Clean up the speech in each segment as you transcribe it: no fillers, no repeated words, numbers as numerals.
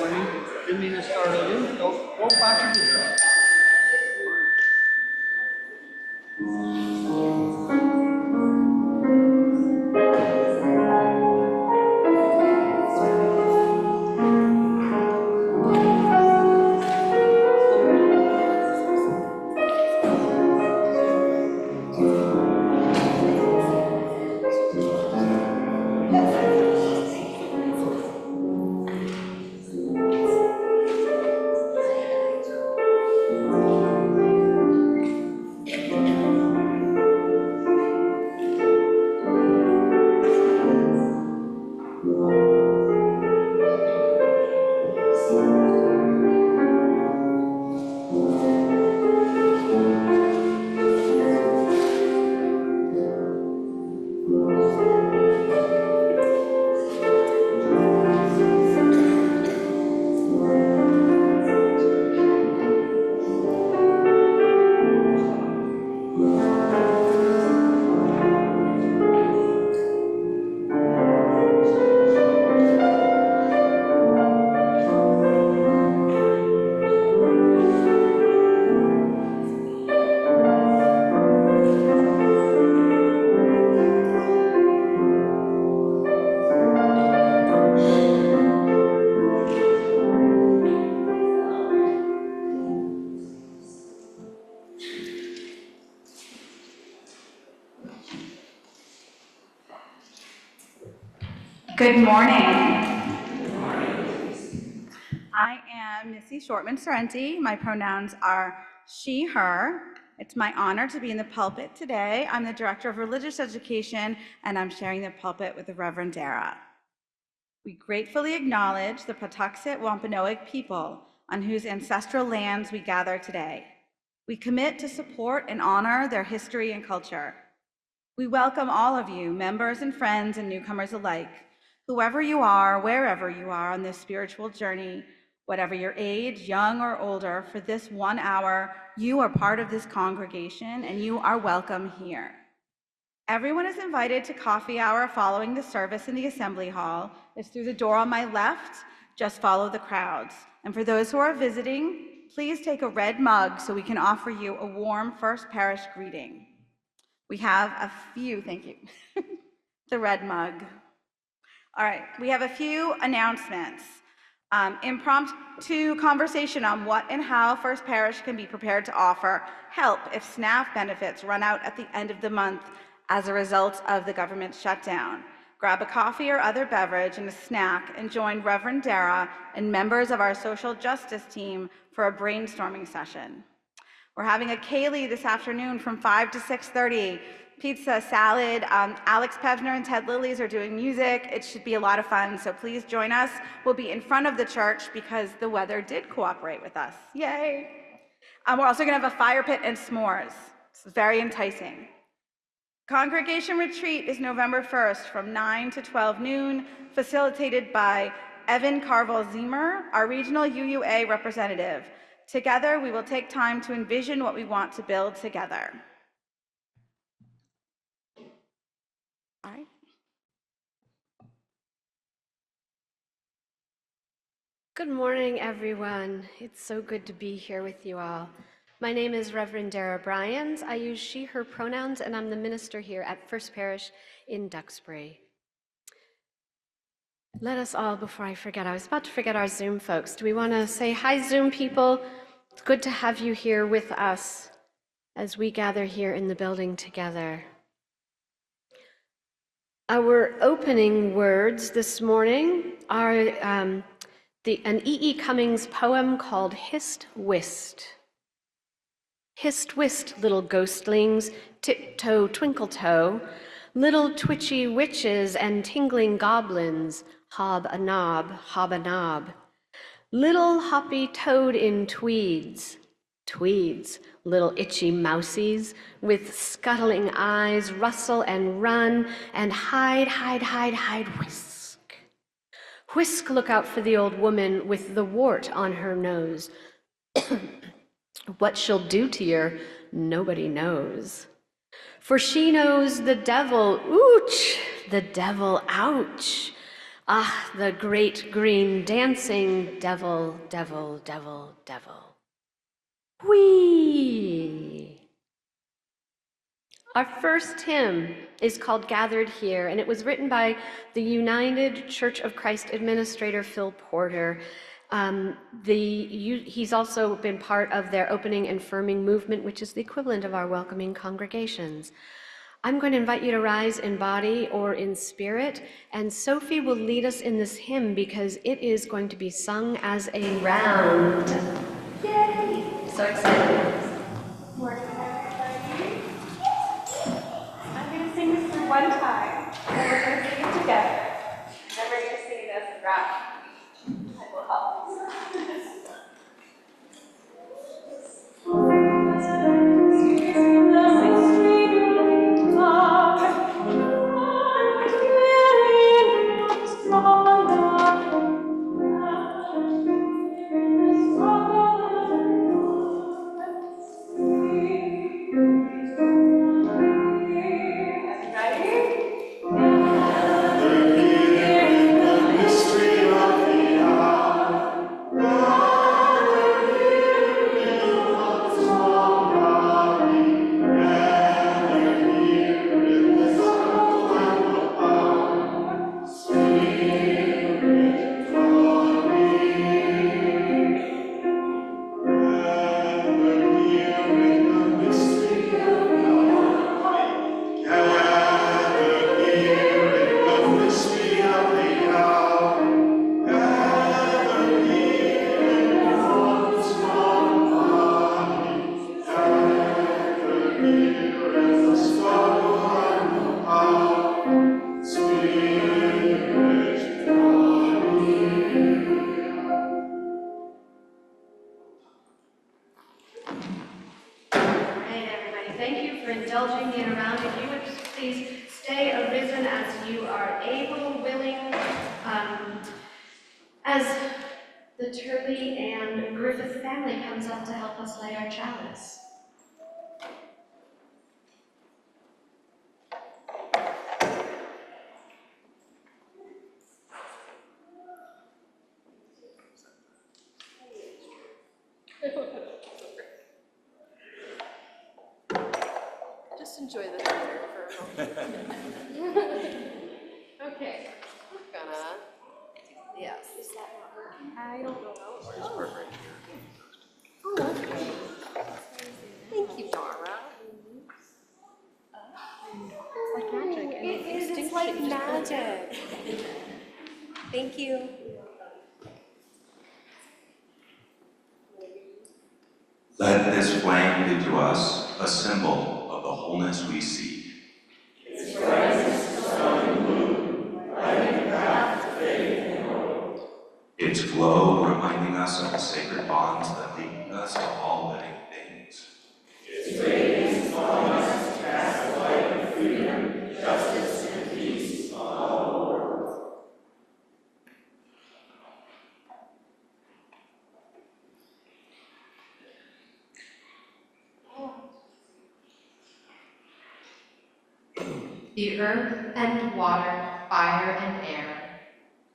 2 minutes started. Go back to the Good morning. I am Missy Shortman-Sorrenti. My pronouns are she, her. It's my honor to be in the pulpit today. I'm the Director of Religious Education, and I'm sharing the pulpit with the Reverend Dara. We gratefully acknowledge the Patuxet Wampanoag people on whose ancestral lands we gather today. We commit to support and honor their history and culture. We welcome all of you, members and friends and newcomers alike, whoever you are, wherever you are on this spiritual journey, whatever your age, young or older, for this 1 hour, you are part of this congregation and you are welcome here. Everyone is invited to coffee hour following the service in the Assembly Hall. It's through the door on my left. Just follow the crowds. And for those who are visiting, please take a red mug so we can offer you a warm First Parish greeting. We have a few, thank you, the red mug. All right, we have a few announcements. Impromptu conversation on what and how First Parish can be prepared to offer help if SNAP benefits run out at the end of the month as a result of the government shutdown. Grab a coffee or other beverage and a snack and join Reverend Dara and members of our social justice team for a brainstorming session. We're having a Kaylee this afternoon from 5 to 6:30. Pizza, salad. Alex Pevner and Ted Lillies are doing music. It should be a lot of fun, so please join us. We'll be in front of the church because the weather did cooperate with us. Yay! We're also gonna have a fire pit and s'mores. It's very enticing. Congregation retreat is November 1st from 9 to 12 noon, facilitated by Evan Carvel-Ziemer, our regional UUA representative. Together, we will take time to envision what we want to build together. All right. Good morning, everyone. It's so good to be here with you all. My name is Reverend Dara Bryans. I use she, her pronouns, and I'm the minister here at First Parish in Duxbury. Let us all, before I forget, I was about to forget our Zoom folks. Do we want to say hi, Zoom people? It's good to have you here with us as we gather here in the building together. Our opening words this morning are an E.E. Cummings poem called Hist Whist. Hist whist, little ghostlings, tiptoe, twinkle-toe, little twitchy witches and tingling goblins, hob a knob, little hoppy toad in tweeds, little itchy mousies with scuttling eyes, rustle and run and hide, whisk. Whisk, look out for the old woman with the wart on her nose. What she'll do to you, nobody knows. For she knows the devil, ooch, the devil, ouch. Ah, the great green dancing devil, devil, devil, devil. Whee! Our first hymn is called Gathered Here, and it was written by the United Church of Christ administrator Phil Porter. He's also been part of their opening and firming movement, which is the equivalent of our welcoming congregations. I'm going to invite you to rise in body or in spirit, and Sophie will lead us in this hymn because it is going to be sung as a round. Yay! So excited. I'm going to sing this for one time, and then we're going to sing it together. And then we're going to sing it as a round. I will help. Indulging me in a round. If you would please stay arisen as you are able, willing, as the Turley and Griffith family comes up to help us light our chalice. Just enjoy the theater for a moment. Okay, we're gonna, yes. Is that not working? I don't know. Oh, okay. Thank you, Dara. It's like magic. And It is, it's like magic. Thank you. Let this flame be to us a symbol of the wholeness we seek. Its brightness sun and moon, lighting path to faith and hope. Its glow reminding us of the sacred bonds that link us to all living things. Its radiance calling us to cast the light of freedom, justice, and peace on all the world. The earth and water, fire and air,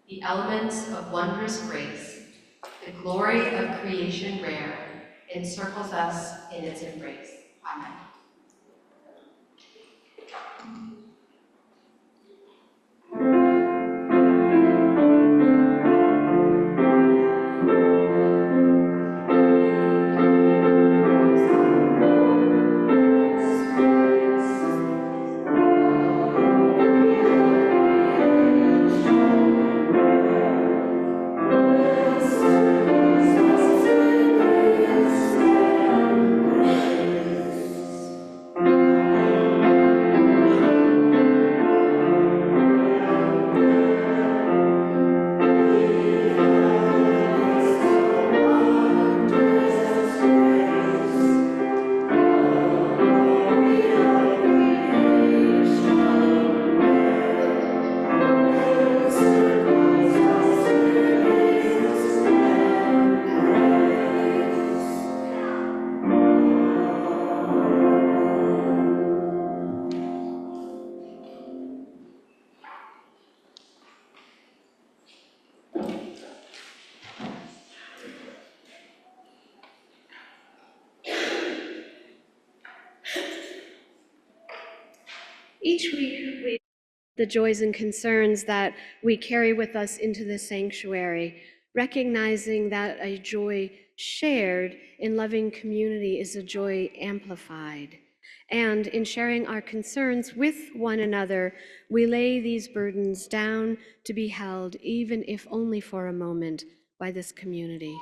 the elements of wondrous grace, the glory of creation rare, encircles us in its embrace. Amen. Each week, the joys and concerns that we carry with us into the sanctuary, recognizing that a joy shared in loving community is a joy amplified. And in sharing our concerns with one another, we lay these burdens down to be held, even if only for a moment, by this community.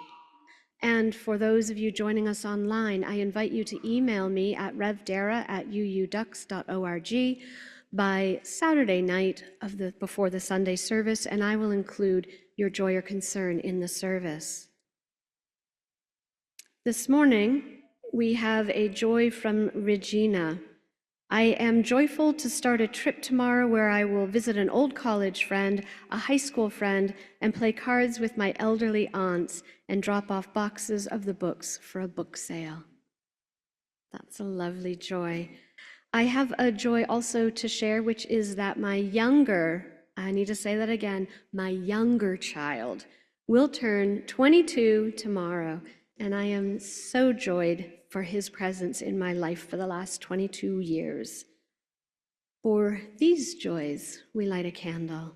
And for those of you joining us online, I invite you to email me at revdara@uudux.org by Saturday night before the Sunday service, and I will include your joy or concern in the service. This morning, we have a joy from Regina. I am joyful to start a trip tomorrow where I will visit an old college friend, a high school friend, and play cards with my elderly aunts and drop off boxes of the books for a book sale. That's a lovely joy. I have a joy also to share, which is that I need to say that again, my younger child will turn 22 tomorrow, and I am so joyed for his presence in my life for the last 22 years. For these joys, we light a candle.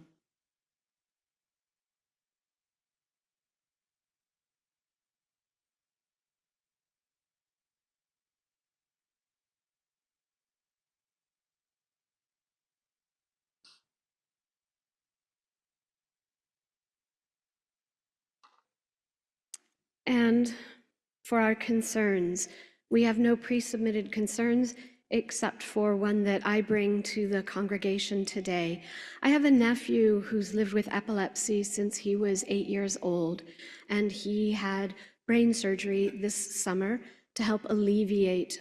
And for our concerns, we have no pre-submitted concerns except for one that I bring to the congregation today. I have a nephew who's lived with epilepsy since he was 8 years old, and he had brain surgery this summer to help alleviate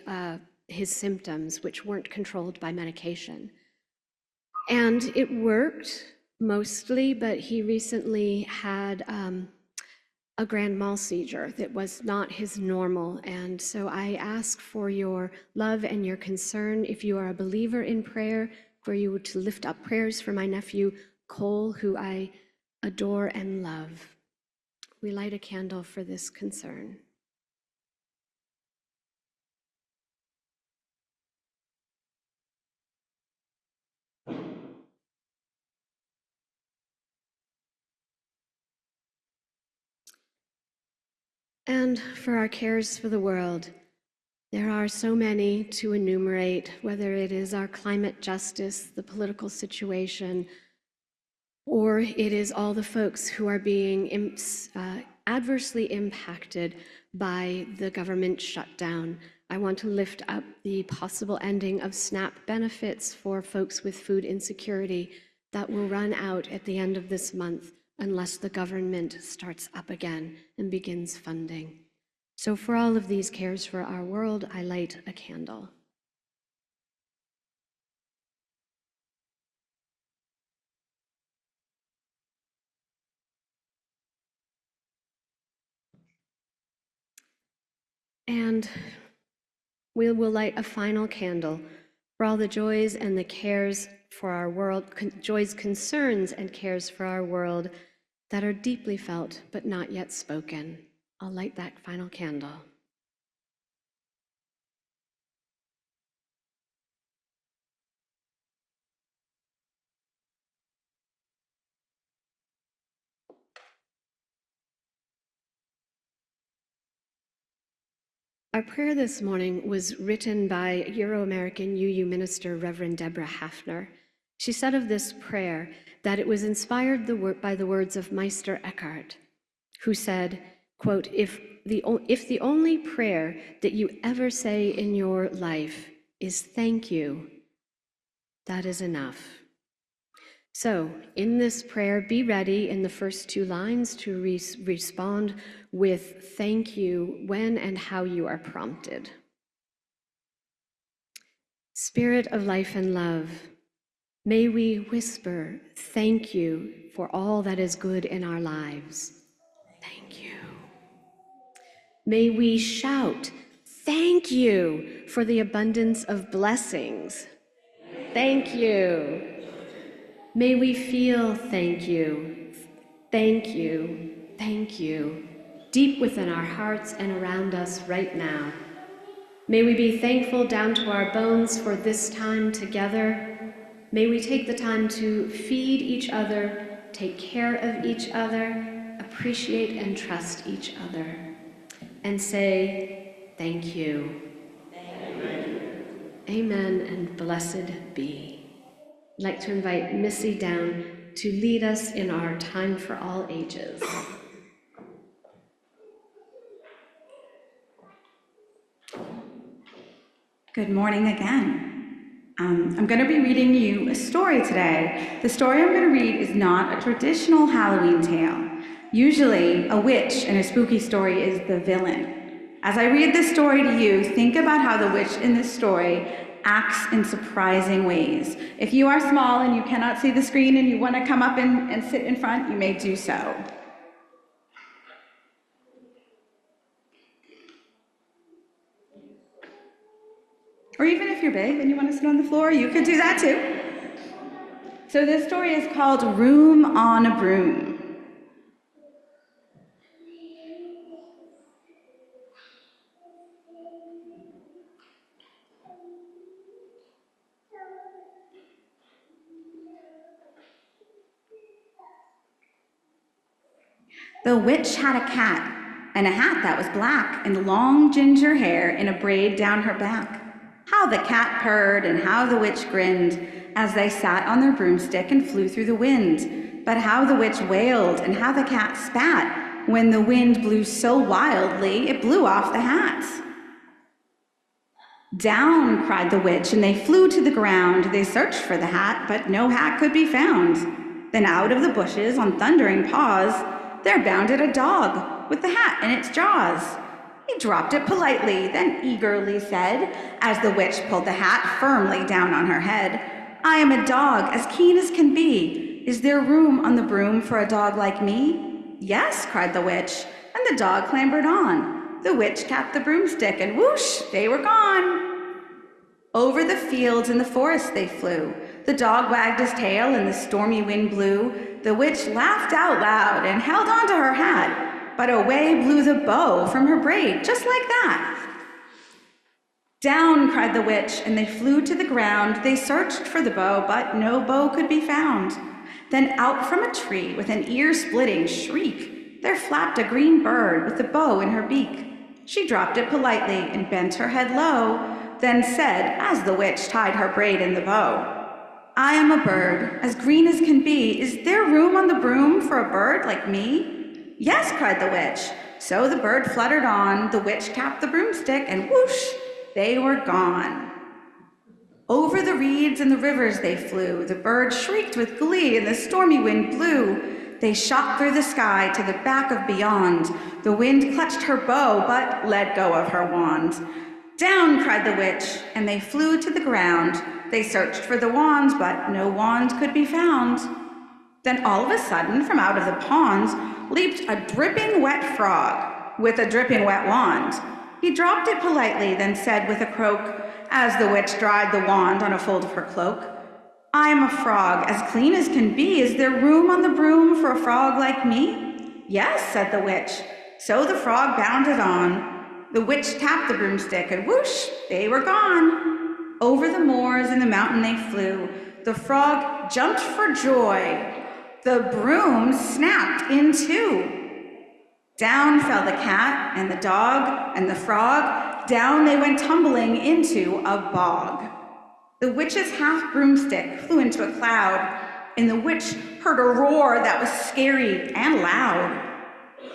his symptoms, which weren't controlled by medication. And it worked mostly, but he recently had a grand mal seizure that was not his normal. And so I ask for your love and your concern. If you are a believer in prayer, for you to lift up prayers for my nephew, Cole, who I adore and love. We light a candle for this concern. And for our cares for the world, there are so many to enumerate, whether it is our climate justice, the political situation, or it is all the folks who are being adversely impacted by the government shutdown. I want to lift up the possible ending of SNAP benefits for folks with food insecurity that will run out at the end of this month unless the government starts up again and begins funding. So for all of these cares for our world, I light a candle. And we will light a final candle for all the joys and the cares for our world, joys, concerns, and cares for our world that are deeply felt but not yet spoken. I'll light that final candle. Our prayer this morning was written by Euro-American UU minister Reverend Deborah Hafner. She said of this prayer that it was inspired by the words of Meister Eckhart, who said, quote, if the only prayer that you ever say in your life is thank you, that is enough. So in this prayer, be ready in the first two lines to respond with thank you when and how you are prompted. Spirit of life and love, may we whisper thank you for all that is good in our lives. Thank you. May we shout thank you for the abundance of blessings. Thank you. May we feel thank you, thank you, thank you, deep within our hearts and around us right now. May we be thankful down to our bones for this time together. May we take the time to feed each other, take care of each other, appreciate and trust each other, and say, thank you. Amen and blessed be. I'd like to invite Missy down to lead us in our time for all ages. Good morning again. I'm going to be reading you a story today. The story I'm going to read is not a traditional Halloween tale. Usually, a witch in a spooky story is the villain. As I read this story to you, think about how the witch in this story acts in surprising ways. If you are small and you cannot see the screen and you want to come up and sit in front, you may do so. Or even if you're big and you want to sit on the floor, you could do that too. So this story is called Room on a Broom. The witch had a cat, and a hat that was black, and long ginger hair in a braid down her back. How the cat purred, and how the witch grinned, as they sat on their broomstick and flew through the wind. But how the witch wailed, and how the cat spat, when the wind blew so wildly, it blew off the hat. Down, cried the witch, and they flew to the ground. They searched for the hat, but no hat could be found. Then out of the bushes, on thundering paws, there bounded a dog with the hat in its jaws. He dropped it politely, then eagerly said, as the witch pulled the hat firmly down on her head, I am a dog, as keen as can be. Is there room on the broom for a dog like me? Yes, cried the witch, and the dog clambered on. The witch tapped the broomstick, and whoosh, they were gone. Over the fields and the forest they flew. The dog wagged his tail, and the stormy wind blew. The witch laughed out loud and held on to her hat, but away blew the bow from her braid, just like that. Down, cried the witch, and they flew to the ground. They searched for the bow, but no bow could be found. Then out from a tree, with an ear-splitting shriek, there flapped a green bird with the bow in her beak. She dropped it politely and bent her head low, then said, as the witch tied her braid in the bow, I am a bird, as green as can be. Is there room on the broom for a bird like me? Yes, cried the witch. So the bird fluttered on, the witch tapped the broomstick, and whoosh, they were gone. Over the reeds and the rivers they flew. The bird shrieked with glee, and the stormy wind blew. They shot through the sky to the back of beyond. The wind clutched her bow, but let go of her wand. Down, cried the witch, and they flew to the ground. They searched for the wand, but no wand could be found. Then all of a sudden, from out of the pond, leaped a dripping wet frog with a dripping wet wand. He dropped it politely, then said with a croak, as the witch dried the wand on a fold of her cloak, I am a frog, as clean as can be. Is there room on the broom for a frog like me? Yes, said the witch. So the frog bounded on. The witch tapped the broomstick, and whoosh, they were gone. Over the moors and the mountain they flew. The frog jumped for joy. The broom snapped in two. Down fell the cat and the dog and the frog. Down they went tumbling into a bog. The witch's half broomstick flew into a cloud, and the witch heard a roar that was scary and loud.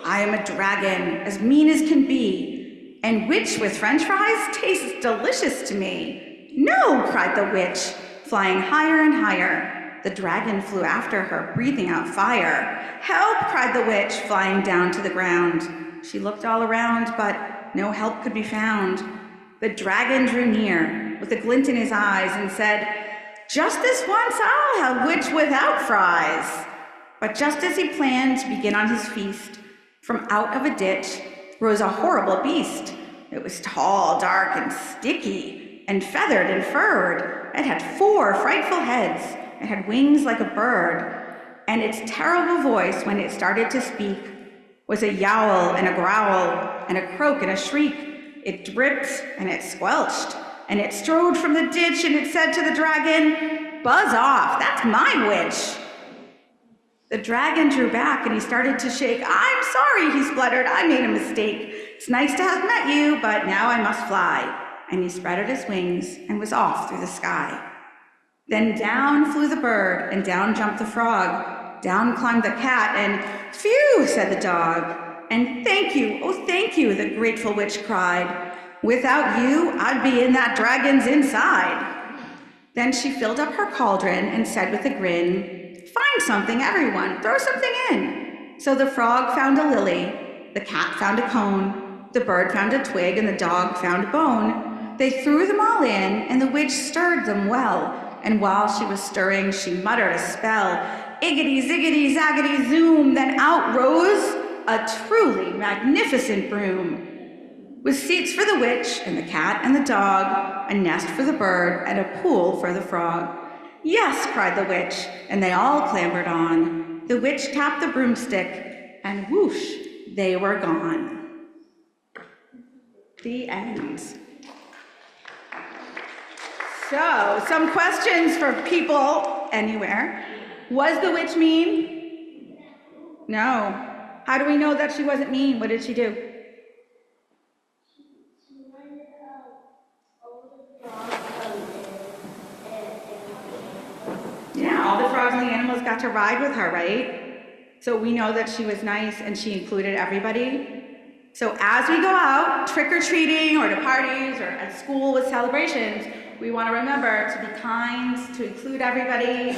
I am a dragon, as mean as can be, and which with french fries tastes delicious to me. No, cried the witch, flying higher and higher. The dragon flew after her, breathing out fire. Help, cried the witch, flying down to the ground. She looked all around, but no help could be found. The dragon drew near, with a glint in his eyes, and said, just this once I'll have witch without fries. But just as he planned to begin on his feast, from out of a ditch rose a horrible beast. It was tall, dark, and sticky, and feathered and furred. It had 4 frightful heads. It had wings like a bird, and its terrible voice, when it started to speak, was a yowl and a growl, and a croak and a shriek. It dripped and it squelched, and it strode from the ditch, and it said to the dragon, Buzz off, that's my witch. The dragon drew back and he started to shake. I'm sorry, he spluttered, I made a mistake. It's nice to have met you, but now I must fly. And he spread out his wings and was off through the sky. Then down flew the bird, and down jumped the frog. Down climbed the cat, and phew, said the dog. And thank you, oh thank you, the grateful witch cried. Without you, I'd be in that dragon's inside. Then she filled up her cauldron and said with a grin, find something, everyone, throw something in. So the frog found a lily, the cat found a cone, the bird found a twig, and the dog found a bone. They threw them all in, and the witch stirred them well. And while she was stirring, she muttered a spell. Iggity, ziggity, zaggity, zoom. Then out rose a truly magnificent broom, with seats for the witch and the cat and the dog, a nest for the bird, and a pool for the frog. Yes, cried the witch, and they all clambered on. The witch tapped the broomstick, and whoosh, they were gone. The end. So, some questions for people anywhere. Was the witch mean? No. How do we know that she wasn't mean? What did she do? Yeah, all the frogs and the animals got to ride with her, right? So we know that she was nice and she included everybody. So as we go out, trick-or-treating or to parties or at school with celebrations, we want to remember to be kind, to include everybody,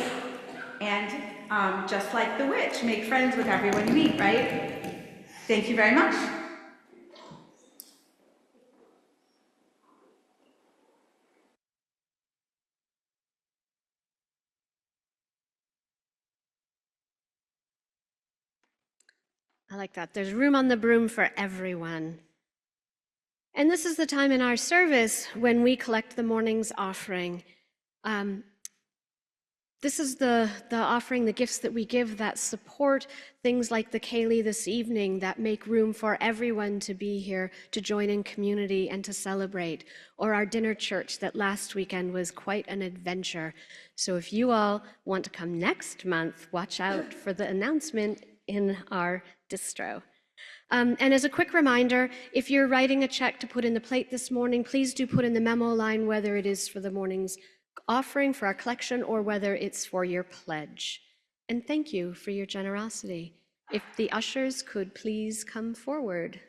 and just like the witch, make friends with everyone you meet, right? Thank you very much. I like that. There's room on the broom for everyone. And this is the time in our service when we collect the morning's offering. This is the offering, the gifts that we give that support things like the Kaylee this evening, that make room for everyone to be here, to join in community and to celebrate, or our dinner church that last weekend was quite an adventure. So if you all want to come next month, watch out for the announcement in our distro. And as a quick reminder, if you're writing a check to put in the plate this morning, please do put in the memo line whether it is for the morning's offering for our collection or whether it's for your pledge. And thank you for your generosity. If the ushers could please come forward.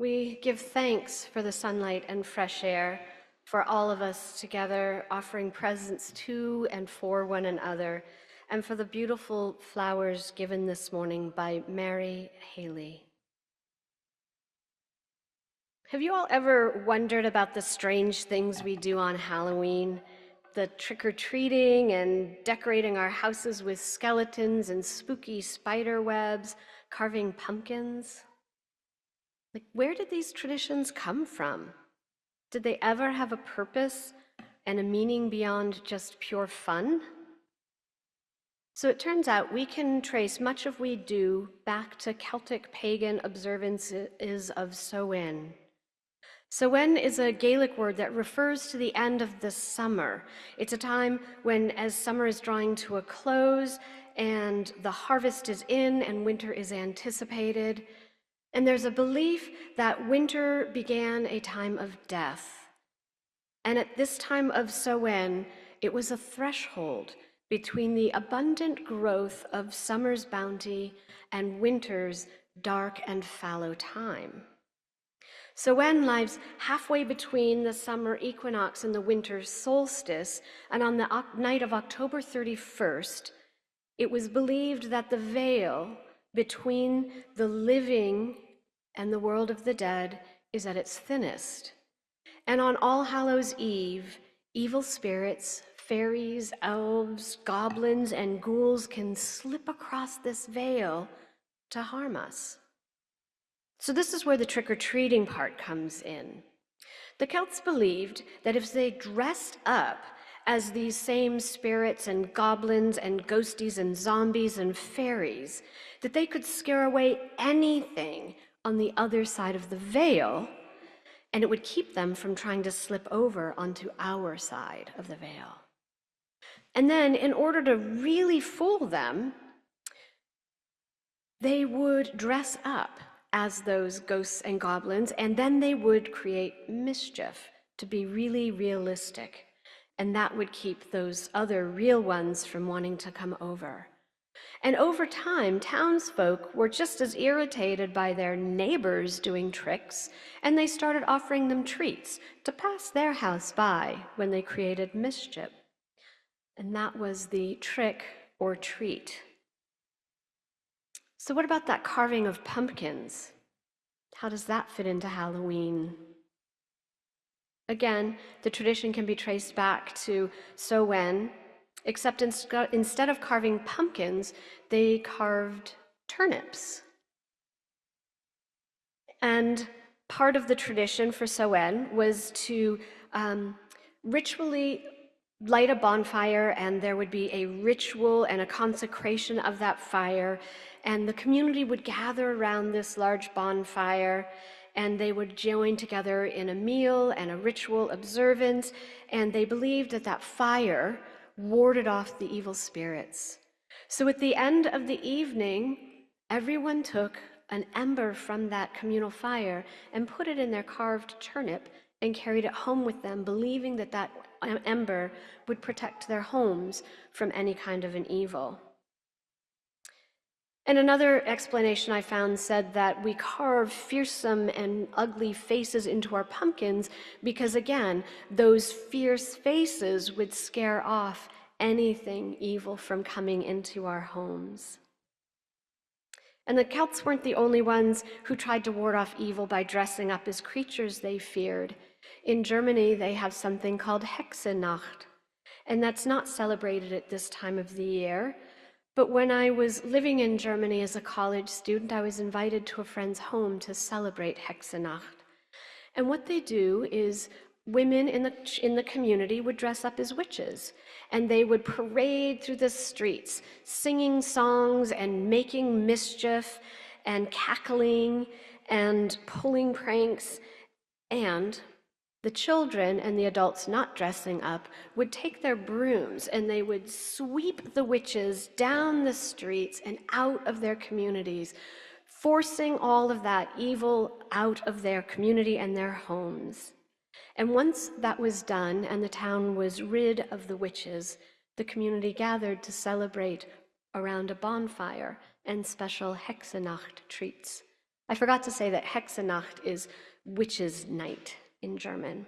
We give thanks for the sunlight and fresh air, for all of us together offering presents to and for one another, and for the beautiful flowers given this morning by Mary Haley. Have you all ever wondered about the strange things we do on Halloween? The trick-or-treating and decorating our houses with skeletons and spooky spider webs, carving pumpkins? Like, where did these traditions come from? Did they ever have a purpose and a meaning beyond just pure fun? So it turns out we can trace much of we do back to Celtic pagan observances of Samhain. Samhain is a Gaelic word that refers to the end of the summer. It's a time when, as summer is drawing to a close and the harvest is in and winter is anticipated, and there's a belief that winter began a time of death. And at this time of Samhain, it was a threshold between the abundant growth of summer's bounty and winter's dark and fallow time. Samhain lies halfway between the summer equinox and the winter solstice, and on the night of October 31st, it was believed that the veil between the living and the world of the dead is at its thinnest. And on All Hallows' Eve, evil spirits, fairies, elves, goblins, and ghouls can slip across this veil to harm us. So this is where the trick-or-treating part comes in. The Celts believed that if they dressed up as these same spirits and goblins and ghosties and zombies and fairies, that they could scare away anything on the other side of the veil, and it would keep them from trying to slip over onto our side of the veil. And then, in order to really fool them, they would dress up as those ghosts and goblins, and then they would create mischief to be really realistic. And that would keep those other real ones from wanting to come over. And over time, townsfolk were just as irritated by their neighbors doing tricks, and they started offering them treats to pass their house by when they created mischief. And that was the trick or treat. So what about that carving of pumpkins? How does that fit into Halloween? Again, the tradition can be traced back to Samhain, except instead of carving pumpkins, they carved turnips. And part of the tradition for Samhain was to ritually light a bonfire, and there would be a ritual and a consecration of that fire, and the community would gather around this large bonfire, and they would join together in a meal and a ritual observance, and they believed that that fire warded off the evil spirits. So at the end of the evening, everyone took an ember from that communal fire and put it in their carved turnip and carried it home with them, believing that that ember would protect their homes from any kind of an evil. And another explanation I found said that we carve fearsome and ugly faces into our pumpkins because, again, those fierce faces would scare off anything evil from coming into our homes. And the Celts weren't the only ones who tried to ward off evil by dressing up as creatures they feared. In Germany, they have something called Hexenacht, and that's not celebrated at this time of the year. But when I was living in Germany as a college student, I was invited to a friend's home to celebrate Hexenacht. And what they do is women in the community would dress up as witches, and they would parade through the streets, singing songs and making mischief and cackling and pulling pranks. And the children and the adults not dressing up would take their brooms and they would sweep the witches down the streets and out of their communities, forcing all of that evil out of their community and their homes. And once that was done and the town was rid of the witches, the community gathered to celebrate around a bonfire and special Hexenacht treats. I forgot to say that Hexenacht is witch's night in German.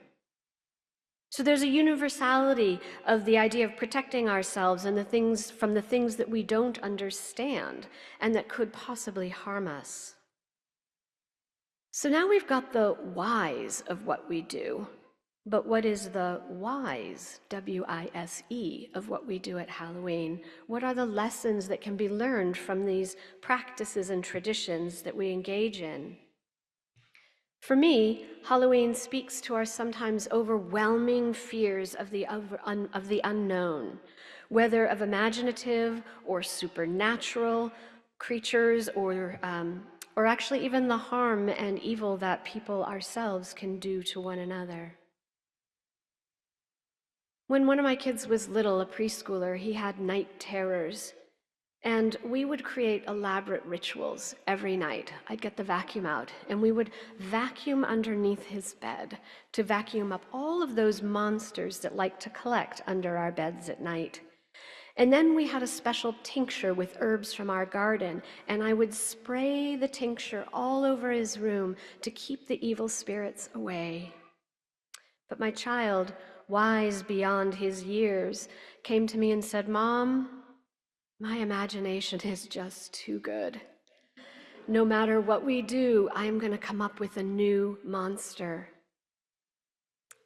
So there's a universality of the idea of protecting ourselves and the things from the things that we don't understand and that could possibly harm us. So now we've got the whys of what we do, but what is the wise, W-I-S-E, of what we do at Halloween? What are the lessons that can be learned from these practices and traditions that we engage in? For me, Halloween speaks to our sometimes overwhelming fears of the unknown, whether of imaginative or supernatural creatures or actually even the harm and evil that people ourselves can do to one another. When one of my kids was little, a preschooler, he had night terrors. And we would create elaborate rituals every night. I'd get the vacuum out, and we would vacuum underneath his bed to vacuum up all of those monsters that like to collect under our beds at night. And then we had a special tincture with herbs from our garden, and I would spray the tincture all over his room to keep the evil spirits away. But my child, wise beyond his years, came to me and said, "Mom, my imagination is just too good. No matter what we do, I am going to come up with a new monster.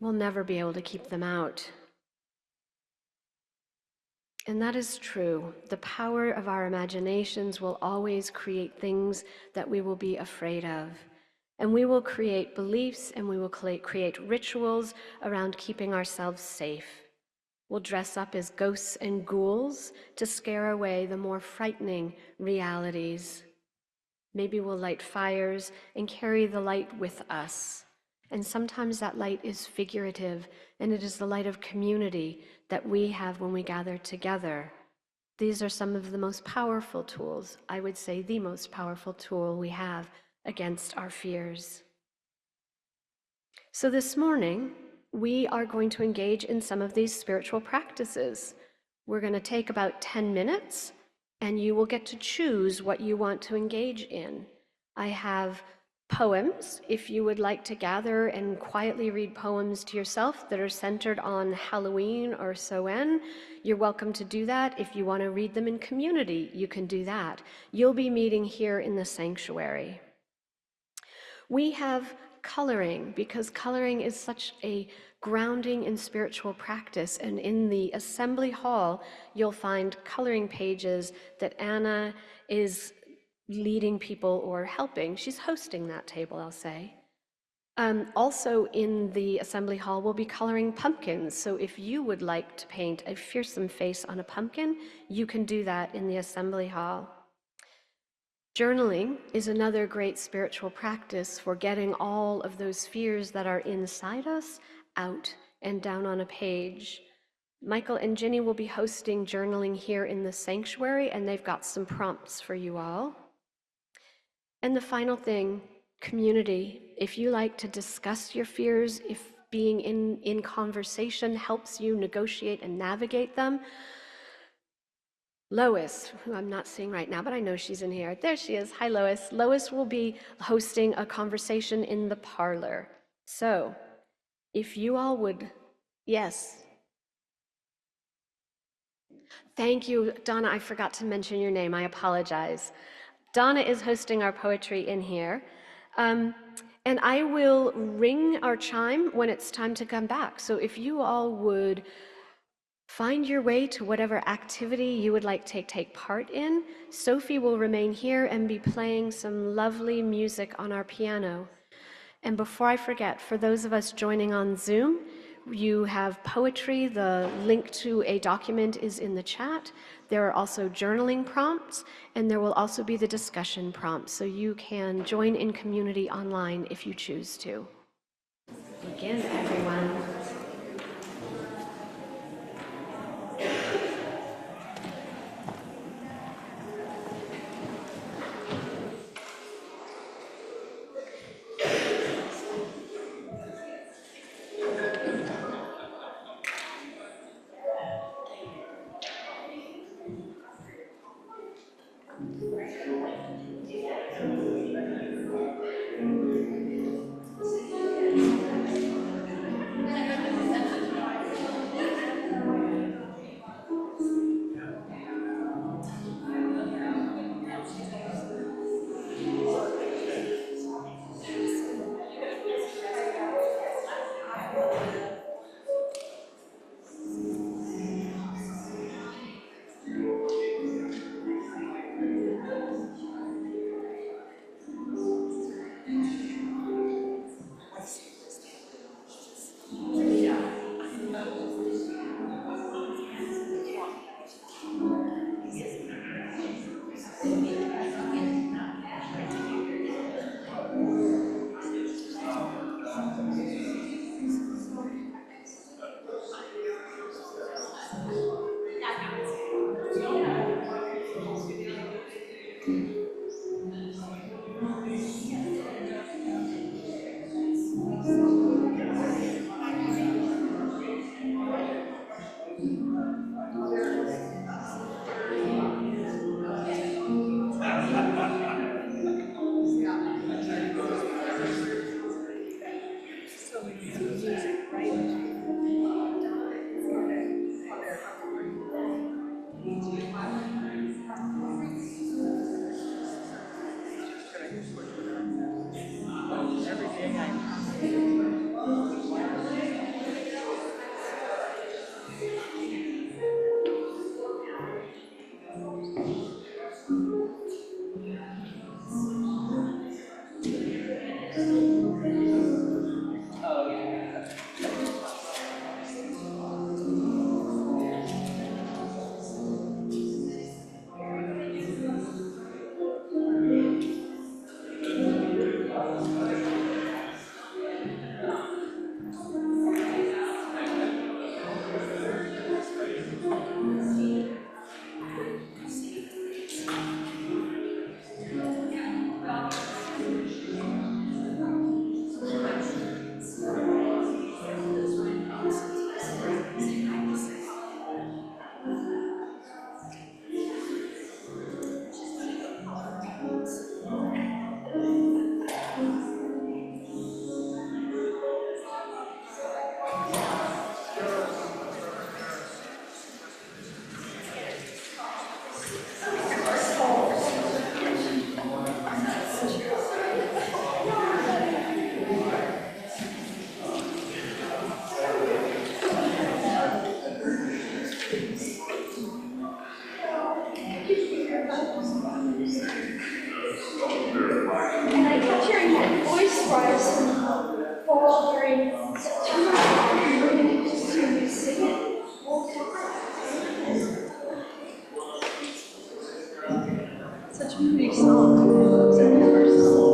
We'll never be able to keep them out." And that is true. The power of our imaginations will always create things that we will be afraid of. And we will create beliefs and we will create rituals around keeping ourselves safe. We'll dress up as ghosts and ghouls to scare away the more frightening realities. Maybe we'll light fires and carry the light with us. And sometimes that light is figurative, and it is the light of community that we have when we gather together. These are some of the most powerful tools, I would say the most powerful tool we have against our fears. So this morning, we are going to engage in some of these spiritual practices. We're going to take about 10 minutes, and you will get to choose what you want to engage in. I have poems, if you would like to gather and quietly read poems to yourself that are centered on Halloween or Samhain, you're welcome to do that. If you want to read them in community, you can do that. You'll be meeting here in the sanctuary. We have coloring, because coloring is such a grounding in spiritual practice. And in the assembly hall, you'll find coloring pages that Anna is leading people or helping. She's hosting that table, I'll say. Also in the assembly hall, we'll be coloring pumpkins. So if you would like to paint a fearsome face on a pumpkin, you can do that in the assembly hall. Journaling is another great spiritual practice for getting all of those fears that are inside us out and down on a page. Michael and Ginny will be hosting journaling here in the sanctuary, and they've got some prompts for you all. And the final thing, community. If you like to discuss your fears, if being in conversation helps you negotiate and navigate them, Lois, who I'm not seeing right now, but I know she's in here. There she is. Hi, Lois. Lois will be hosting a conversation in the parlor. So, if you all would, yes. Thank you, Donna. I forgot to mention your name. I apologize. Donna is hosting our poetry in here. And I will ring our chime when it's time to come back. So if you all would find your way to whatever activity you would like to take part in. Sophie will remain here and be playing some lovely music on our piano. And before I forget, for those of us joining on Zoom, you have poetry. The link to a document is in the chat. There are also journaling prompts, and there will also be the discussion prompts, so you can join in community online if you choose to. Begin, everyone. And I kept hearing my voice rise and fall during September. And just hear me sing it. Such a pretty song. September song.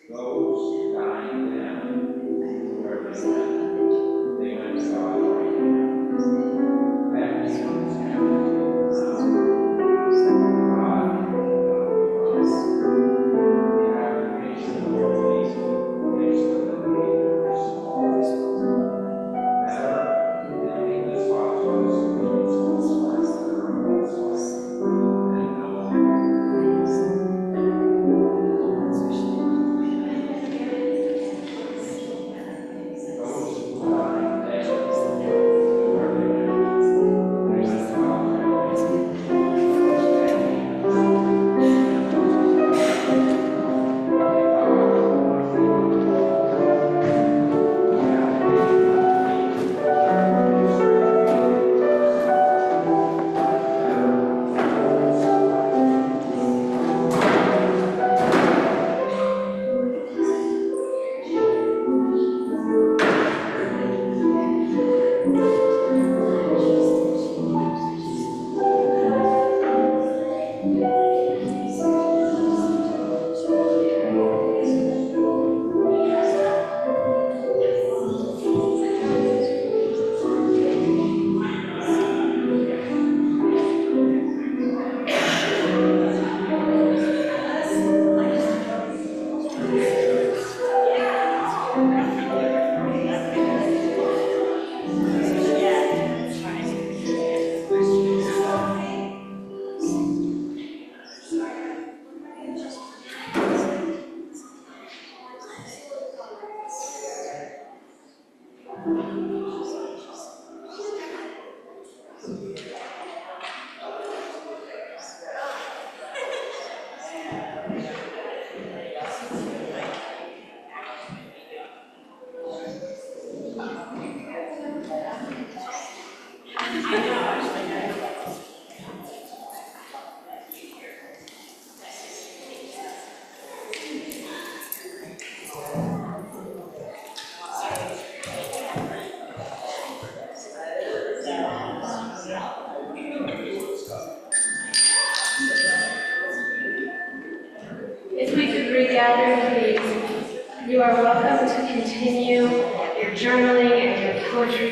Those who died them, they went to God.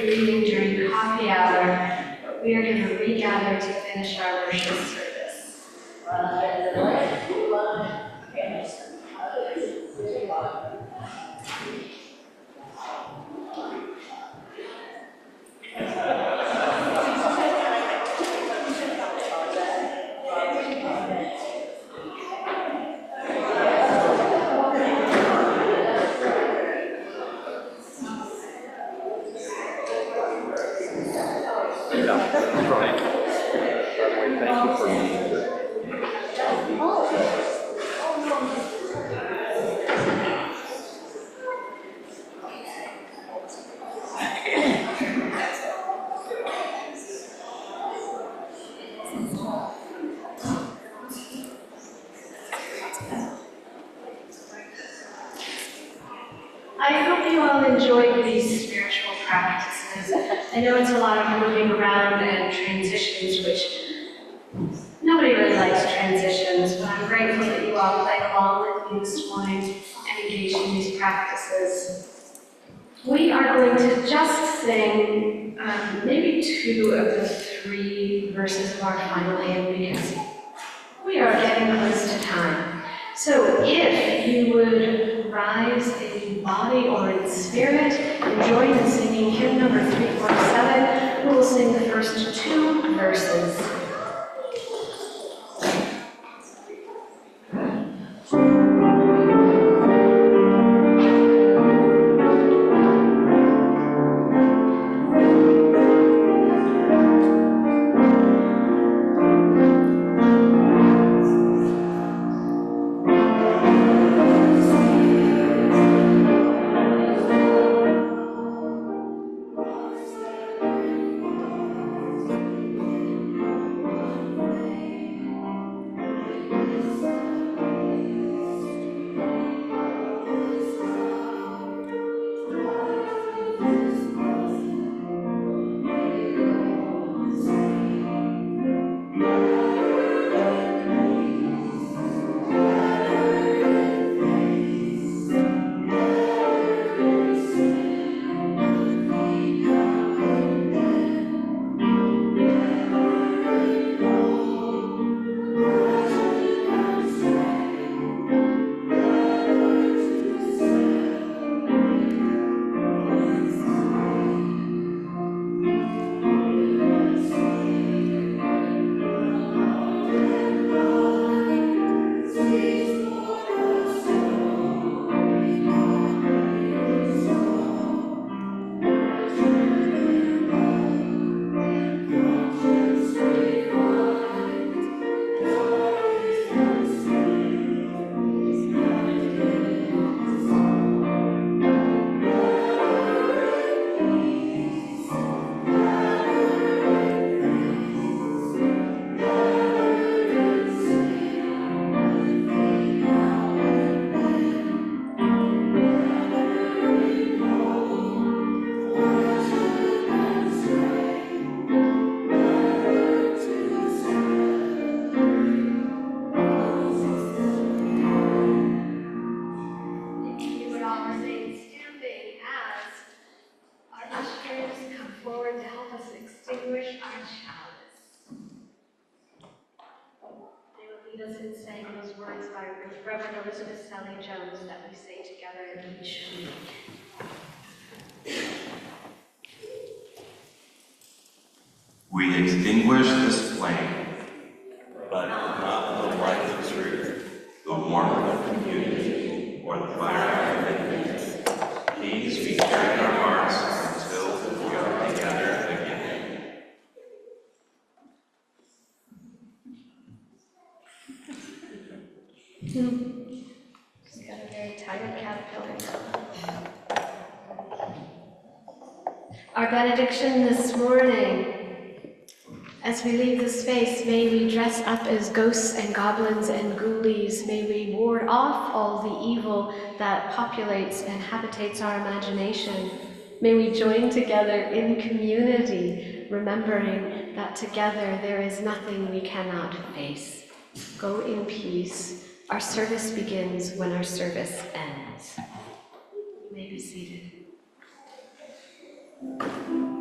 reading during coffee hour, but we are going to regather to finish our worship service. I hope you all enjoyed these spiritual practices. I know it's a lot of moving around and transitions, which nobody really likes transitions, but I'm grateful that you all played along with me this morning and engaged in these practices. We are going to just sing maybe 2 of the 3 verses of our final hymn because we are getting close to time. So if you would rise in body or in spirit and join in singing hymn number 347, we will sing the first 2 verses. Reverend Elizabeth Sally Jones that we say together each week. We extinguish this flame, but not the light of truth, the warmth of community, or the fire of ignorance. These we carry in our hearts until we are together again. She's got a very tired caterpillar. Our benediction this morning. As we leave the space, may we dress up as ghosts and goblins and ghoulies. May we ward off all the evil that populates and habitates our imagination. May we join together in community, remembering that together there is nothing we cannot face. Go in peace. Our service begins when our service ends. You may be seated. Thank